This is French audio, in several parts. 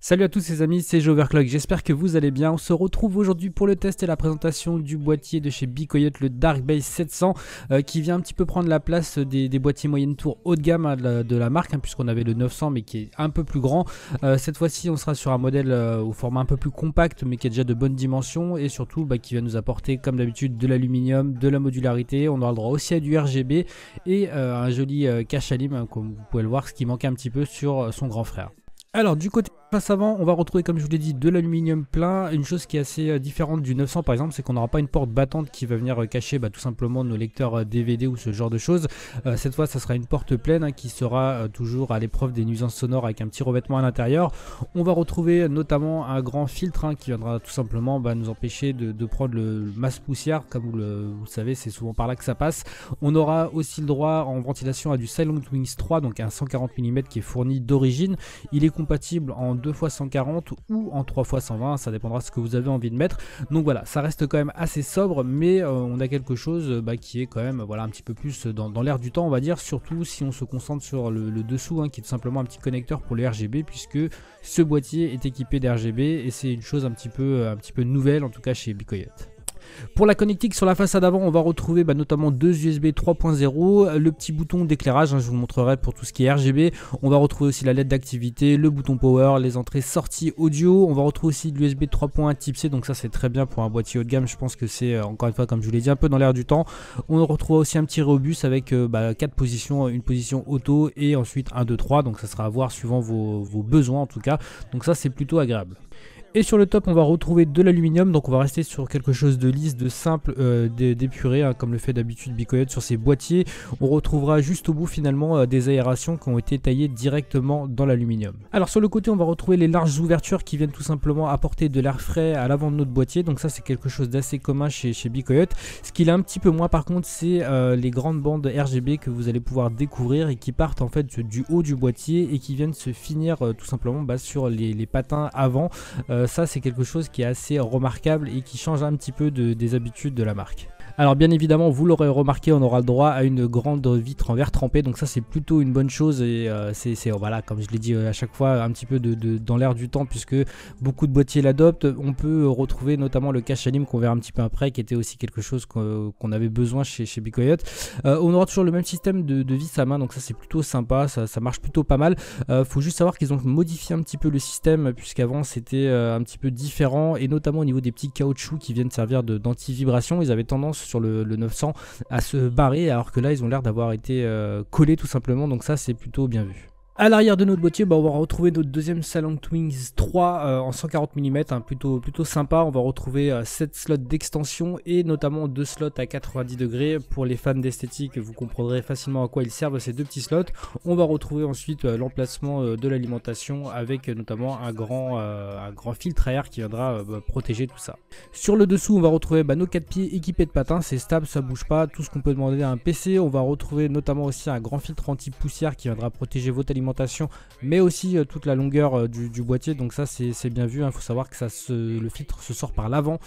Salut à tous les amis, c'est Joverclock, j'espère que vous allez bien. On se retrouve aujourd'hui pour le test et la présentation du boîtier de chez BeeCoyote, le Darkbase 700, qui vient un petit peu prendre la place des boîtiers moyenne tour haut de gamme de la marque, puisqu'on avait le 900 mais qui est un peu plus grand. Cette fois-ci on sera sur un modèle au format un peu plus compact mais qui a déjà de bonnes dimensions et surtout qui va nous apporter comme d'habitude de l'aluminium, de la modularité. On aura le droit aussi à du RGB et un joli cache alim, comme vous pouvez le voir, ce qui manquait un petit peu sur son grand frère. Alors du côté face avant, on va retrouver, comme je vous l'ai dit, de l'aluminium plein. Une chose qui est assez différente du 900 par exemple, c'est qu'on n'aura pas une porte battante qui va venir cacher tout simplement nos lecteurs DVD ou ce genre de choses. Cette fois ça sera une porte pleine qui sera toujours à l'épreuve des nuisances sonores avec un petit revêtement à l'intérieur. On va retrouver notamment un grand filtre qui viendra tout simplement nous empêcher de prendre le masse poussière, comme vous le savez, c'est souvent par là que ça passe. On aura aussi le droit en ventilation à du Silent Wings 3, donc un 140 mm qui est fourni d'origine. Il est compatible en 2x140 ou en 3x120, ça dépendra de ce que vous avez envie de mettre. Donc voilà, ça reste quand même assez sobre, mais on a quelque chose qui est quand même un petit peu plus dans l'air du temps, on va dire, surtout si on se concentre sur le dessous, qui est tout simplement un petit connecteur pour le RGB, puisque ce boîtier est équipé d'RGB et c'est une chose un petit peu nouvelle, en tout cas chez BeeCoyote. Pour la connectique sur la façade avant, on va retrouver notamment deux USB 3.0, le petit bouton d'éclairage, je vous le montrerai pour tout ce qui est RGB. On va retrouver aussi la LED d'activité, le bouton power, les entrées sorties audio. On va retrouver aussi l'USB 3.1 type C, donc ça c'est très bien pour un boîtier haut de gamme. Je pense que c'est encore une fois, comme je vous l'ai dit, un peu dans l'air du temps. On retrouve aussi un petit Rébus avec 4 positions, une position auto et ensuite 1, 2, 3, donc ça sera à voir suivant vos besoins en tout cas. Donc ça c'est plutôt agréable. Et sur le top on va retrouver de l'aluminium, donc on va rester sur quelque chose de lisse, de simple, d'épuré, comme le fait d'habitude BeeCoyote sur ses boîtiers. On retrouvera juste au bout finalement des aérations qui ont été taillées directement dans l'aluminium. Alors sur le côté on va retrouver les larges ouvertures qui viennent tout simplement apporter de l'air frais à l'avant de notre boîtier, donc ça c'est quelque chose d'assez commun chez BeeCoyote. Ce qu'il a un petit peu moins par contre, c'est les grandes bandes RGB que vous allez pouvoir découvrir et qui partent en fait du haut du boîtier et qui viennent se finir tout simplement sur les patins avant. Ça c'est quelque chose qui est assez remarquable et qui change un petit peu des habitudes de la marque. Alors bien évidemment, vous l'aurez remarqué, on aura le droit à une grande vitre en verre trempé, donc ça c'est plutôt une bonne chose et voilà, comme je l'ai dit à chaque fois, un petit peu dans l'air du temps, puisque beaucoup de boîtiers l'adoptent. On peut retrouver notamment le cache alim qu'on verra un petit peu après, qui était aussi quelque chose qu'on avait besoin chez BeeCoyote. On aura toujours le même système de vis à main, donc ça c'est plutôt sympa, ça marche plutôt pas mal. Faut juste savoir qu'ils ont modifié un petit peu le système, puisqu'avant c'était un petit peu différent, et notamment au niveau des petits caoutchoucs qui viennent servir d'anti-vibration. Ils avaient tendance sur le 900 à se barrer, alors que là ils ont l'air d'avoir été collés tout simplement, donc ça c'est plutôt bien vu. À l'arrière de notre boîtier, on va retrouver notre deuxième Silent Wings 3 en 140 mm, plutôt sympa. On va retrouver 7 slots d'extension et notamment 2 slots à 90 degrés. Pour les fans d'esthétique, vous comprendrez facilement à quoi ils servent ces deux petits slots. On va retrouver ensuite l'emplacement de l'alimentation avec notamment un grand filtre à air qui viendra protéger tout ça. Sur le dessous, on va retrouver nos 4 pieds équipés de patins, c'est stable, ça bouge pas, tout ce qu'on peut demander à un PC. On va retrouver notamment aussi un grand filtre anti-poussière qui viendra protéger votre alimentation, mais aussi toute la longueur du boîtier, donc ça c'est bien vu. Il faut savoir que le filtre se sort par l'avant,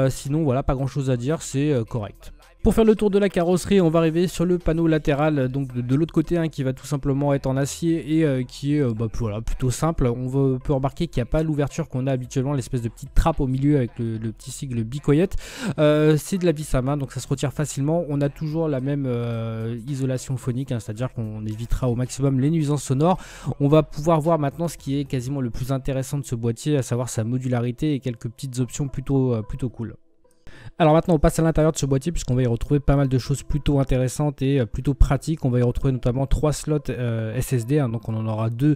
sinon voilà, pas grand chose à dire, c'est correct. Pour faire le tour de la carrosserie, on va arriver sur le panneau latéral, donc de l'autre côté, qui va tout simplement être en acier et qui est plutôt simple. On peut remarquer qu'il n'y a pas l'ouverture qu'on a habituellement, l'espèce de petite trappe au milieu avec le petit sigle BeeCoyote. C'est de la vis à main, donc ça se retire facilement. On a toujours la même isolation phonique, c'est-à-dire qu'on évitera au maximum les nuisances sonores. On va pouvoir voir maintenant ce qui est quasiment le plus intéressant de ce boîtier, à savoir sa modularité et quelques petites options plutôt cool. Alors maintenant on passe à l'intérieur de ce boîtier, puisqu'on va y retrouver pas mal de choses plutôt intéressantes et plutôt pratiques. On va y retrouver notamment 3 slots SSD, donc on en aura 2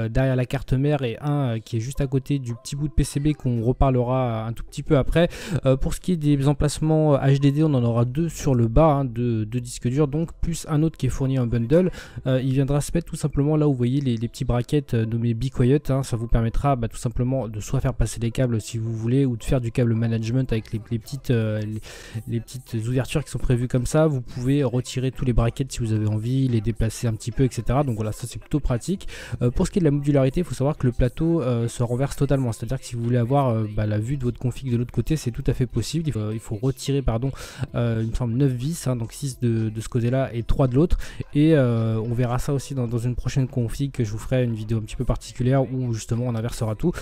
derrière la carte mère et un qui est juste à côté du petit bout de PCB qu'on reparlera un tout petit peu après. Pour ce qui est des emplacements HDD, on en aura 2 sur le bas, de disques durs, donc plus un autre qui est fourni en bundle. Il viendra se mettre tout simplement là où vous voyez les petits brackets nommés BeeCoyote. Ça vous permettra tout simplement de soit faire passer les câbles si vous voulez, ou de faire du câble management avec les petites les petites ouvertures qui sont prévues comme ça. Vous pouvez retirer tous les brackets si vous avez envie, les déplacer un petit peu, etc. Donc voilà, ça c'est plutôt pratique. Pour ce qui est de la modularité, il faut savoir que le plateau se renverse totalement. C'est-à-dire que si vous voulez avoir la vue de votre config de l'autre côté, c'est tout à fait possible. Il faut retirer, pardon, il me semble 9 vis, hein, donc 6 de ce côté-là et 3 de l'autre. Et on verra ça aussi dans une prochaine config, que je vous ferai une vidéo un petit peu particulière où justement on inversera tout.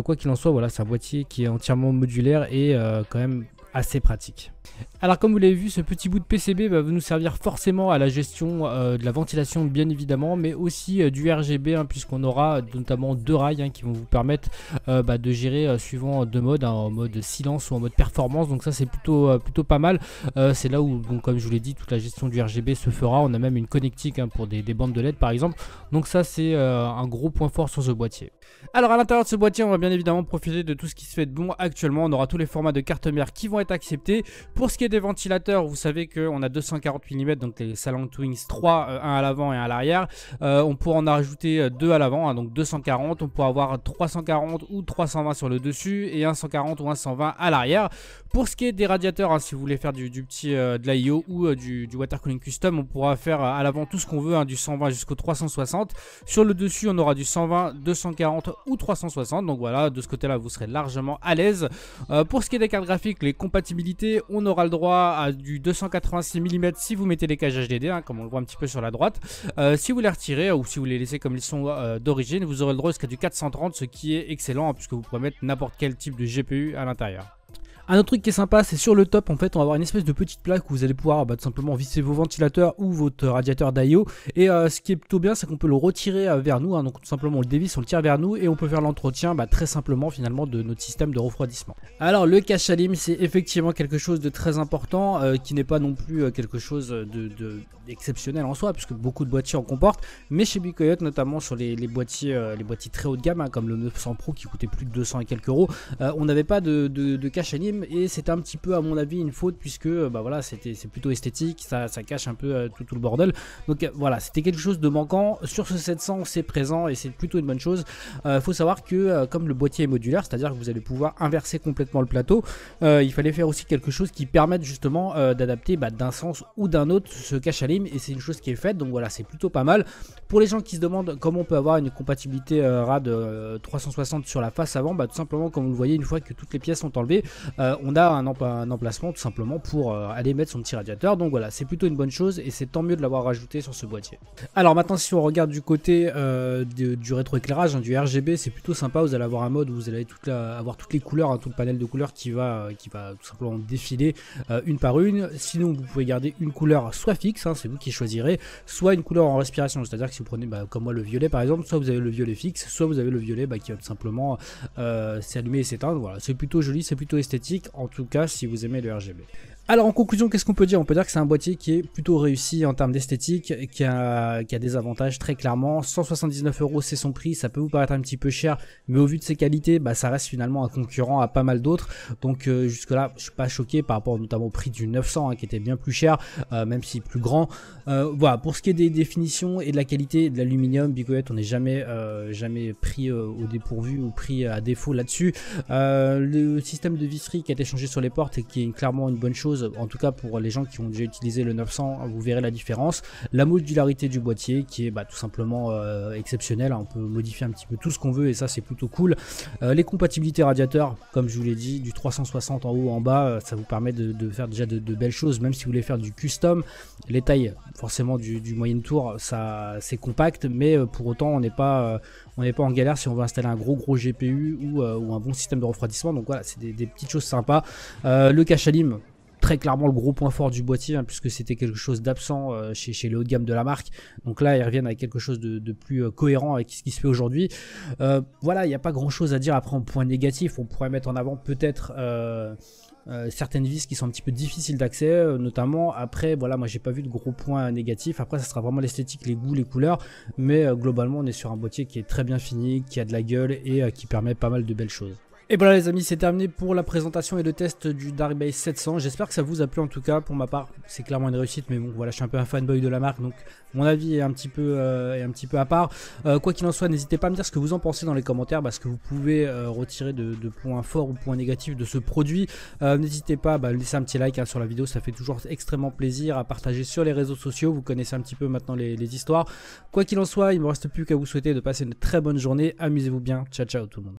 Quoi qu'il en soit, voilà, c'est un boîtier qui est entièrement modulaire et quand même assez pratique. Alors comme vous l'avez vu, ce petit bout de PCB va nous servir forcément à la gestion de la ventilation bien évidemment, mais aussi du RGB, hein, puisqu'on aura notamment 2 rails, hein, qui vont vous permettre de gérer suivant 2 modes, hein, en mode silence ou en mode performance. Donc ça c'est plutôt pas mal. C'est là où, donc, comme je vous l'ai dit, toute la gestion du RGB se fera. On a même une connectique, hein, pour des bandes de LED par exemple. Donc ça c'est un gros point fort sur ce boîtier. Alors à l'intérieur de ce boîtier, on va bien évidemment profiter de tout ce qui se fait de bon actuellement. On aura tous les formats de carte mère qui vont être acceptés. Pour ce qui est des ventilateurs, vous savez qu'on a 240 mm, donc les Salon Twins 3, un à l'avant et un à l'arrière. On pourra en rajouter 2 à l'avant, hein, donc 240. On pourra avoir 340 ou 320 sur le dessus et un 140 ou un 120 à l'arrière. Pour ce qui est des radiateurs, hein, si vous voulez faire du petit de l'AIO ou du water cooling custom, on pourra faire à l'avant tout ce qu'on veut, hein, du 120 jusqu'au 360. Sur le dessus, on aura du 120, 240 ou 360. Donc voilà, de ce côté-là, vous serez largement à l'aise. Pour ce qui est des cartes graphiques, les compatibilités, on aura le droit à du 286 mm si vous mettez les cages HDD, hein, comme on le voit un petit peu sur la droite. Si vous les retirez ou si vous les laissez comme ils sont d'origine, vous aurez le droit jusqu'à du 430, ce qui est excellent, hein, puisque vous pouvez mettre n'importe quel type de GPU à l'intérieur. Un autre truc qui est sympa, c'est sur le top, en fait, on va avoir une espèce de petite plaque où vous allez pouvoir tout simplement visser vos ventilateurs ou votre radiateur d'IO. Et ce qui est plutôt bien, c'est qu'on peut le retirer vers nous, hein, donc tout simplement on le dévisse, on le tire vers nous et on peut faire l'entretien très simplement finalement de notre système de refroidissement. Alors le cache alim, c'est effectivement quelque chose de très important, qui n'est pas non plus quelque chose d'exceptionnel en soi, puisque beaucoup de boîtiers en comportent, mais chez BeeCoyote, notamment sur les boîtiers très haut de gamme, hein, comme le 900 Pro qui coûtait plus de 200 et quelques euros, on n'avait pas de cache alim. Et c'était un petit peu à mon avis une faute, puisque voilà, c'est plutôt esthétique, ça cache un peu tout le bordel. Donc voilà, c'était quelque chose de manquant. Sur ce 700 c'est présent et c'est plutôt une bonne chose. Faut savoir que comme le boîtier est modulaire, c'est à dire que vous allez pouvoir inverser complètement le plateau, il fallait faire aussi quelque chose qui permette justement d'adapter d'un sens ou d'un autre ce cache alim, et c'est une chose qui est faite. Donc voilà, c'est plutôt pas mal. Pour les gens qui se demandent comment on peut avoir une compatibilité RAD 360 sur la face avant, tout simplement comme vous le voyez, une fois que toutes les pièces sont enlevées, on a un emplacement tout simplement pour aller mettre son petit radiateur. Donc voilà, c'est plutôt une bonne chose et c'est tant mieux de l'avoir rajouté sur ce boîtier. Alors maintenant, si on regarde du côté du rétroéclairage, hein, du RGB, c'est plutôt sympa. Vous allez avoir un mode où vous allez avoir toutes les couleurs, hein, tout le panel de couleurs qui va tout simplement défiler une par une. Sinon, vous pouvez garder une couleur soit fixe, hein, c'est vous qui choisirez, soit une couleur en respiration. C'est à dire que si vous prenez comme moi le violet par exemple, soit vous avez le violet fixe, soit vous avez le violet qui va tout simplement s'allumer et s'éteindre. Voilà, c'est plutôt joli, c'est plutôt esthétique, en tout cas si vous aimez le RGB. Alors en conclusion, qu'est-ce qu'on peut dire? On peut dire que c'est un boîtier qui est plutôt réussi en termes d'esthétique, qui a des avantages très clairement. 179 € c'est son prix, ça peut vous paraître un petit peu cher, mais au vu de ses qualités, ça reste finalement un concurrent à pas mal d'autres. Donc jusque là, je suis pas choqué par rapport notamment au prix du 900, hein, qui était bien plus cher, même si plus grand. Voilà, pour ce qui est des définitions et de la qualité de l'aluminium, BeeCoyote, on n'est jamais pris au dépourvu ou pris à défaut là-dessus. Le système de visserie qui a été changé sur les portes et qui est clairement une bonne chose, en tout cas pour les gens qui ont déjà utilisé le 900, vous verrez la différence. La modularité du boîtier qui est tout simplement exceptionnelle, on peut modifier un petit peu tout ce qu'on veut et ça c'est plutôt cool. Les compatibilités radiateurs, comme je vous l'ai dit, du 360 en haut en bas, ça vous permet de faire déjà de belles choses, même si vous voulez faire du custom. Les tailles forcément du moyen tour, ça c'est compact, mais pour autant on n'est pas en galère si on veut installer un gros GPU ou un bon système de refroidissement. Donc voilà, c'est des petites choses sympas. Le cache alim, très clairement le gros point fort du boîtier, hein, puisque c'était quelque chose d'absent chez les hauts de gamme de la marque. Donc là ils reviennent avec quelque chose de plus cohérent avec ce qui se fait aujourd'hui. Voilà, il n'y a pas grand chose à dire après en point négatif. On pourrait mettre en avant peut-être certaines vis qui sont un petit peu difficiles d'accès, notamment. Après voilà, moi j'ai pas vu de gros points négatifs. Après ça sera vraiment l'esthétique, les goûts, les couleurs, mais globalement on est sur un boîtier qui est très bien fini, qui a de la gueule et qui permet pas mal de belles choses. Et voilà les amis, c'est terminé pour la présentation et le test du Dark Base 700. J'espère que ça vous a plu en tout cas. Pour ma part, c'est clairement une réussite, mais bon voilà, je suis un peu un fanboy de la marque, donc mon avis est un petit peu à part. Quoi qu'il en soit, n'hésitez pas à me dire ce que vous en pensez dans les commentaires, parce que vous pouvez retirer de points forts ou points négatifs de ce produit. N'hésitez pas à laisser un petit like sur la vidéo, ça fait toujours extrêmement plaisir, à partager sur les réseaux sociaux. Vous connaissez un petit peu maintenant les histoires. Quoi qu'il en soit, il ne me reste plus qu'à vous souhaiter de passer une très bonne journée. Amusez-vous bien. Ciao ciao tout le monde.